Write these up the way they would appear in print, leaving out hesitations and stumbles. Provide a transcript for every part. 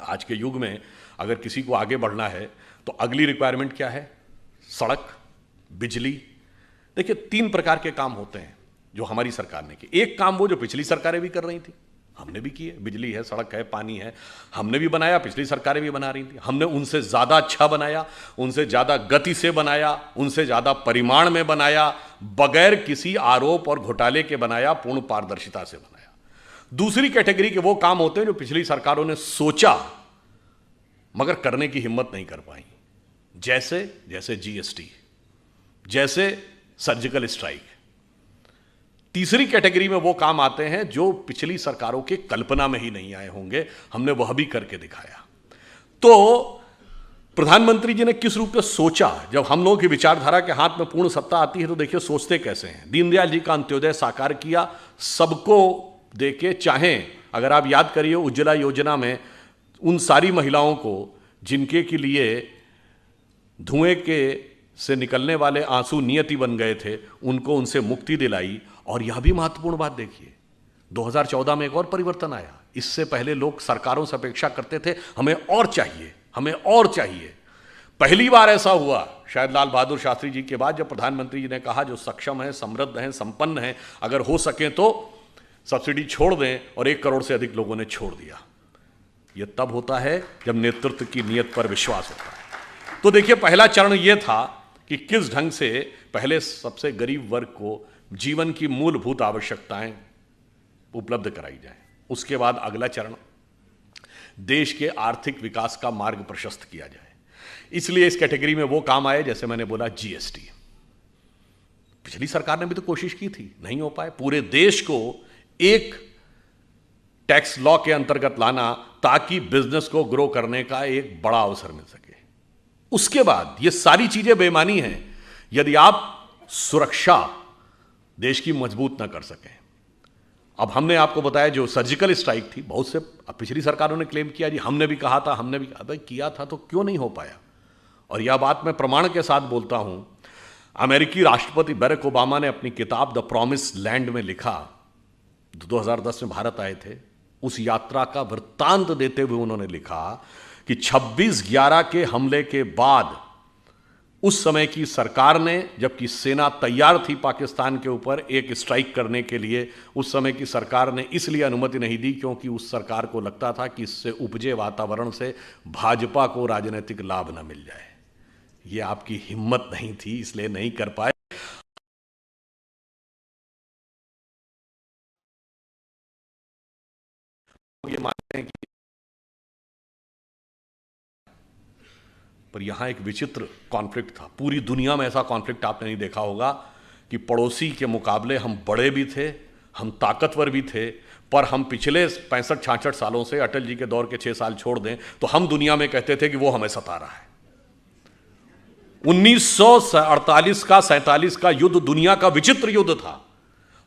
आज के युग में अगर किसी को आगे बढ़ना है तो अगली रिक्वायरमेंट क्या है? सड़क, बिजली। देखिए 3 प्रकार के काम होते हैं जो हमारी सरकार ने किए। एक काम वो जो पिछली सरकारें भी कर रही थी, हमने भी किए। बिजली है, सड़क है, पानी है, हमने भी बनाया, पिछली सरकारें भी बना रही थी। हमने उनसे ज़्यादा अच्छा बनाया, उनसे ज़्यादा गति से बनाया, उनसे ज़्यादा परिमाण में बनाया, बगैर किसी आरोप और घोटाले के बनाया, पूर्ण पारदर्शिता से बनाया। दूसरी कैटेगरी के वो काम होते हैं जो पिछली सरकारों ने सोचा मगर करने की हिम्मत नहीं कर पाई, जैसे जीएसटी, जैसे सर्जिकल स्ट्राइक। तीसरी कैटेगरी में वो काम आते हैं जो पिछली सरकारों के कल्पना में ही नहीं आए होंगे, हमने वह भी करके दिखाया। तो प्रधानमंत्री जी ने किस रूप में सोचा? जब हम लोगों की विचारधारा के हाथ में पूर्ण सत्ता आती है तो देखिए सोचते कैसे हैं। दीनदयाल जी का अंत्योदय साकार किया, सबको देके, चाहे अगर आप याद करिए उज्ज्वला योजना में उन सारी महिलाओं को जिनके के लिए धुएं के से निकलने वाले आंसू नियति बन गए थे, उनको उनसे मुक्ति दिलाई। और यह भी महत्वपूर्ण बात देखिए, 2014 में एक और परिवर्तन आया। इससे पहले लोग सरकारों से अपेक्षा करते थे हमें और चाहिए, हमें और चाहिए। पहली बार ऐसा हुआ शायद लाल बहादुर शास्त्री जी के बाद, जब प्रधानमंत्री जी ने कहा जो सक्षम है, समृद्ध हैं, संपन्न हैं, अगर हो सके तो सब्सिडी छोड़ दें, और 1 करोड़ से अधिक लोगों ने छोड़ दिया। यह तब होता है जब नेतृत्व की नीयत पर विश्वास होता है। तो देखिए पहला चरण यह था कि किस ढंग से पहले सबसे गरीब वर्ग को जीवन की मूलभूत आवश्यकताएं उपलब्ध कराई जाए। उसके बाद अगला चरण देश के आर्थिक विकास का मार्ग प्रशस्त किया जाए। इसलिए इस कैटेगरी में वो काम आए, जैसे मैंने बोला जीएसटी। पिछली सरकार ने भी तो कोशिश की थी, नहीं हो पाए। पूरे देश को एक टैक्स लॉ के अंतर्गत लाना ताकि बिजनेस को ग्रो करने का एक बड़ा अवसर मिल सके। उसके बाद ये सारी चीजें बेमानी हैं यदि आप सुरक्षा देश की मजबूत ना कर सकें। अब हमने आपको बताया जो सर्जिकल स्ट्राइक थी, बहुत से पिछली सरकारों ने क्लेम किया जी हमने भी कहा था, हमने भी भाई किया था तो क्यों नहीं हो पाया। और यह बात मैं प्रमाण के साथ बोलता हूं। अमेरिकी राष्ट्रपति बराक ओबामा ने अपनी किताब द प्रॉमिस लैंड में लिखा, 2010 में भारत आए थे, उस यात्रा का वृत्तांत देते हुए उन्होंने लिखा कि 26/11 के हमले के बाद उस समय की सरकार ने, जबकि सेना तैयार थी पाकिस्तान के ऊपर एक स्ट्राइक करने के लिए, उस समय की सरकार ने इसलिए अनुमति नहीं दी क्योंकि उस सरकार को लगता था कि इससे उपजे वातावरण से भाजपा को राजनीतिक लाभ न मिल जाए। ये आपकी हिम्मत नहीं थी, इसलिए नहीं कर पाए। ये मानते हैं कि पर यहां एक विचित्र कॉन्फ्लिक्ट था। पूरी दुनिया में ऐसा कॉन्फ्लिक्ट आपने नहीं देखा होगा कि पड़ोसी के मुकाबले हम बड़े भी थे, हम ताकतवर भी थे, पर हम पिछले 65-66 सालों से, अटल जी के दौर के 6 साल छोड़ दें तो हम दुनिया में कहते थे कि वो हमें सता रहा है। 1948 का 47 का युद्ध दुनिया का विचित्र युद्ध था।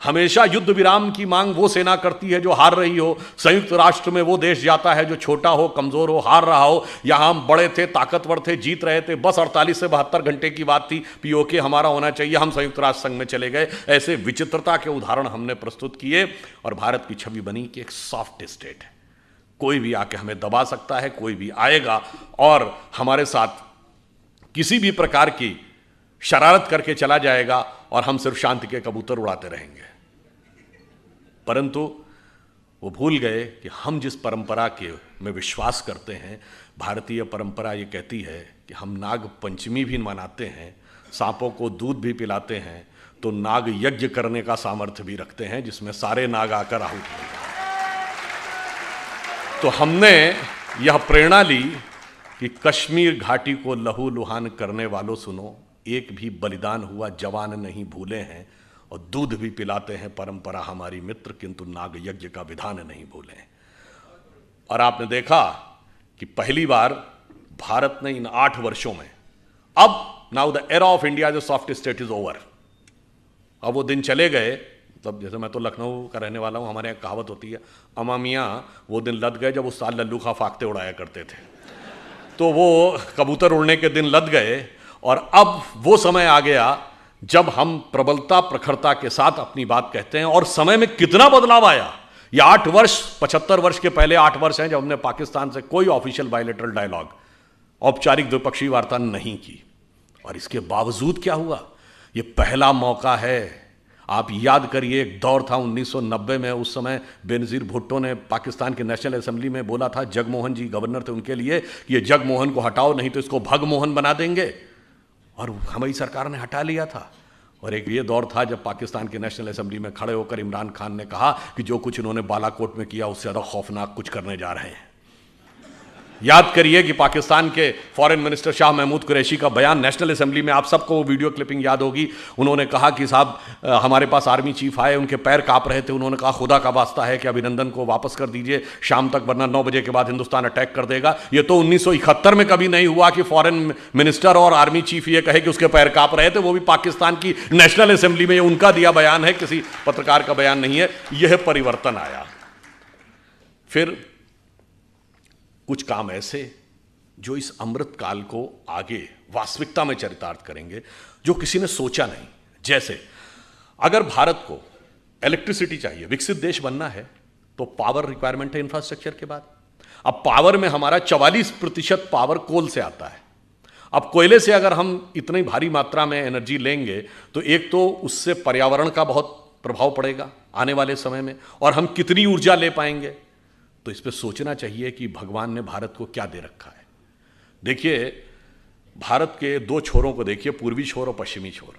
हमेशा युद्ध विराम की मांग वो सेना करती है जो हार रही हो, संयुक्त राष्ट्र में वो देश जाता है जो छोटा हो, कमजोर हो, हार रहा हो। यहां हम बड़े थे, ताकतवर थे, जीत रहे थे, बस 48 से 72 घंटे की बात थी, पीओके हमारा होना चाहिए, हम संयुक्त राष्ट्र संघ में चले गए। ऐसे विचित्रता के उदाहरण हमने प्रस्तुत किए और भारत की छवि बनी कि एक सॉफ्ट स्टेट है, कोई भी आके हमें दबा सकता है, कोई भी आएगा और हमारे साथ किसी भी प्रकार की शरारत करके चला जाएगा और हम सिर्फ शांति के कबूतर उड़ाते रहेंगे। परंतु वो भूल गए कि हम जिस परंपरा के में विश्वास करते हैं, भारतीय परंपरा ये कहती है कि हम नाग पंचमी भी मनाते हैं, सांपों को दूध भी पिलाते हैं, तो नाग यज्ञ करने का सामर्थ्य भी रखते हैं जिसमें सारे नाग आकर आहुति देंगे। तो हमने यह प्रेरणा ली कि कश्मीर घाटी को लहू लुहान करने वालों सुनो, एक भी बलिदान हुआ जवान नहीं भूले हैं, और दूध भी पिलाते हैं परंपरा हमारी मित्र, किंतु नाग यज्ञ का विधान नहीं भूले। और आपने देखा कि पहली बार भारत ने इन 8 वर्षों में, अब now the era of India जो सॉफ्ट स्टेट इज ओवर, अब वो दिन चले गए। तब जैसे मैं तो लखनऊ का रहने वाला हूं, हमारे यहाँ कहावत होती है, अमा मियाँ वो दिन लद गए जब उस साल लल्लू खा फाकते उड़ाया करते थे। तो वो कबूतर उड़ने के दिन लद गए और अब वो समय आ गया जब हम प्रबलता प्रखरता के साथ अपनी बात कहते हैं। और समय में कितना बदलाव आया ये 8 वर्ष, 75 वर्ष के पहले 8 वर्ष हैं जब हमने पाकिस्तान से कोई ऑफिशियल बायलैटरल डायलॉग, औपचारिक द्विपक्षीय वार्ता नहीं की। और इसके बावजूद क्या हुआ? ये पहला मौका है। आप याद करिए, एक दौर था 1990 में, उस समय बेनजीर भुट्टो ने पाकिस्तान के नेशनल असेंबली में बोला था, जगमोहन जी गवर्नर थे उनके लिए, कि ये जगमोहन को हटाओ नहीं तो इसको भगमोहन बना देंगे। और हमारी सरकार ने हटा लिया था। और एक ये दौर था जब पाकिस्तान के नेशनल असेंबली में खड़े होकर इमरान खान ने कहा कि जो कुछ इन्होंने बालाकोट में किया उससे ज़्यादा खौफनाक कुछ करने जा रहे हैं। याद करिए कि पाकिस्तान के फॉरेन मिनिस्टर शाह महमूद कुरैशी का बयान नेशनल असेंबली में, आप सबको वो वीडियो क्लिपिंग याद होगी, उन्होंने कहा कि साहब हमारे पास आर्मी चीफ आए, उनके पैर कांप रहे थे, उन्होंने कहा खुदा का वास्ता है कि अभिनंदन को वापस कर दीजिए शाम तक, वरना 9 बजे के बाद हिंदुस्तान अटैक कर देगा। ये तो 1971 में कभी नहीं हुआ कि फॉरेन मिनिस्टर और आर्मी चीफ ये कहे कि उसके पैर कांप रहे थे, वो भी पाकिस्तान की नेशनल असेंबली में। ये उनका दिया बयान है, किसी पत्रकार का बयान नहीं है। यह परिवर्तन आया। फिर कुछ काम ऐसे जो इस अमृत काल को आगे वास्तविकता में चरितार्थ करेंगे, जो किसी ने सोचा नहीं। जैसे अगर भारत को इलेक्ट्रिसिटी चाहिए, विकसित देश बनना है, तो पावर रिक्वायरमेंट है इंफ्रास्ट्रक्चर के बाद। अब पावर में हमारा 44% पावर कोल से आता है। अब कोयले से अगर हम इतनी भारी मात्रा में एनर्जी लेंगे तो एक तो उससे पर्यावरण का बहुत प्रभाव पड़ेगा आने वाले समय में, और हम कितनी ऊर्जा ले पाएंगे। तो इस पर सोचना चाहिए कि भगवान ने भारत को क्या दे रखा है। देखिए, भारत के 2 छोरों को देखिए, पूर्वी छोर और पश्चिमी छोर।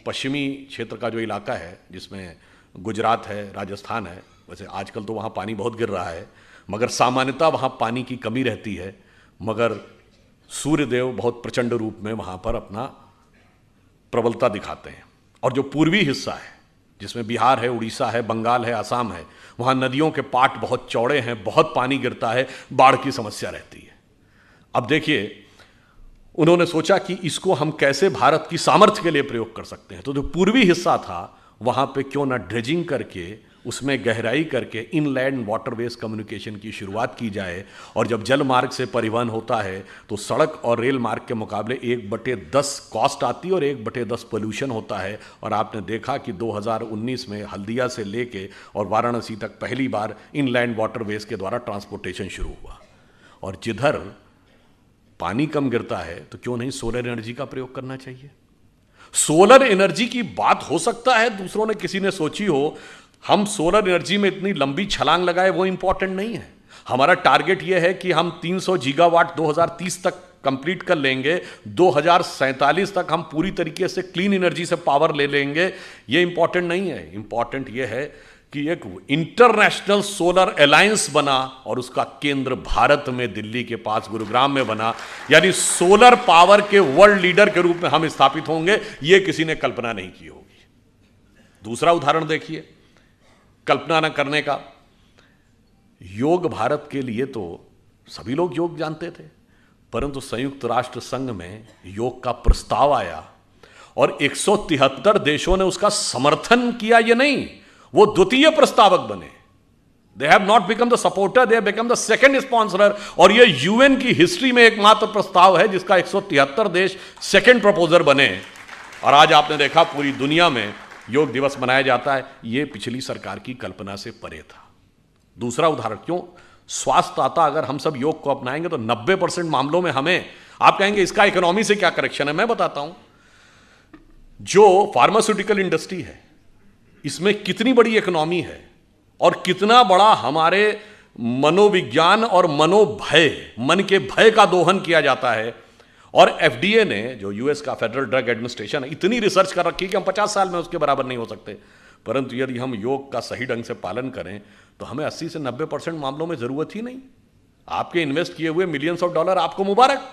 पश्चिमी क्षेत्र का जो इलाका है, जिसमें गुजरात है, राजस्थान है, वैसे आजकल तो वहाँ पानी बहुत गिर रहा है, मगर सामान्यतः वहाँ पानी की कमी रहती है, मगर सूर्यदेव बहुत प्रचंड रूप में वहाँ पर अपना प्रबलता दिखाते हैं। और जो पूर्वी हिस्सा है, जिसमें बिहार है, उड़ीसा है, बंगाल है, असम है, वहाँ नदियों के पाट बहुत चौड़े हैं, बहुत पानी गिरता है, बाढ़ की समस्या रहती है। अब देखिए, उन्होंने सोचा कि इसको हम कैसे भारत की सामर्थ्य के लिए प्रयोग कर सकते हैं। तो जो पूर्वी हिस्सा था वहाँ पे क्यों ना ड्रेजिंग करके, उसमें गहराई करके इनलैंड वाटरवेज कम्युनिकेशन की शुरुआत की जाए। और जब जल मार्ग से परिवहन होता है तो सड़क और रेल मार्ग के मुकाबले 1/10 कॉस्ट आती है और 1/10 पोल्यूशन होता है। और आपने देखा कि 2019 में हल्दिया से लेके और वाराणसी तक पहली बार इनलैंड वाटरवेज के द्वारा ट्रांसपोर्टेशन शुरू हुआ। और जिधर पानी कम गिरता है तो क्यों नहीं सोलर एनर्जी का प्रयोग करना चाहिए। सोलर एनर्जी की बात हो सकता है दूसरों ने, किसी ने सोची हो, हम सोलर एनर्जी में इतनी लंबी छलांग लगाए वो इंपॉर्टेंट नहीं है। हमारा टारगेट ये है कि हम 300 गीगावाट 2030 तक कंप्लीट कर लेंगे, 2047 तक हम पूरी तरीके से क्लीन एनर्जी से पावर ले लेंगे। ये इंपॉर्टेंट नहीं है। इंपॉर्टेंट ये है कि एक इंटरनेशनल सोलर अलायंस बना और उसका केंद्र भारत में, दिल्ली के पास गुरुग्राम में बना। यानी सोलर पावर के वर्ल्ड लीडर के रूप में हम स्थापित होंगे। ये किसी ने कल्पना नहीं की होगी। दूसरा उदाहरण देखिए, कल्पना न करने का। योग भारत के लिए तो सभी लोग योग जानते थे, परंतु संयुक्त राष्ट्र संघ में योग का प्रस्ताव आया और 173 देशों ने उसका समर्थन किया। ये नहीं, वो द्वितीय प्रस्तावक बने। They have not become the supporter, they have become the second sponsorer. और ये यूएन की हिस्ट्री में एकमात्र प्रस्ताव है जिसका 173 देश सेकंड प्रपोजर बने। और आज आपने देखा पूरी दुनिया में योग दिवस मनाया जाता है। ये पिछली सरकार की कल्पना से परे था। दूसरा उदाहरण, क्यों स्वास्थ्य आता, अगर हम सब योग को अपनाएंगे तो 90% मामलों में हमें, आप कहेंगे इसका इकोनॉमी से क्या कनेक्शन है, मैं बताता हूं। जो फार्मास्यूटिकल इंडस्ट्री है, इसमें कितनी बड़ी इकोनॉमी है और कितना बड़ा हमारे मनोविज्ञान और मनोभय, मन के भय का दोहन किया जाता है। और एफडीए ने, जो यूएस का फेडरल ड्रग एडमिनिस्ट्रेशन है, इतनी रिसर्च कर रखी है कि हम 50 साल में उसके बराबर नहीं हो सकते। परंतु यदि हम योग का सही ढंग से पालन करें तो हमें 80 से 90% मामलों में जरूरत ही नहीं। आपके इन्वेस्ट किए हुए मिलियंस ऑफ डॉलर आपको मुबारक,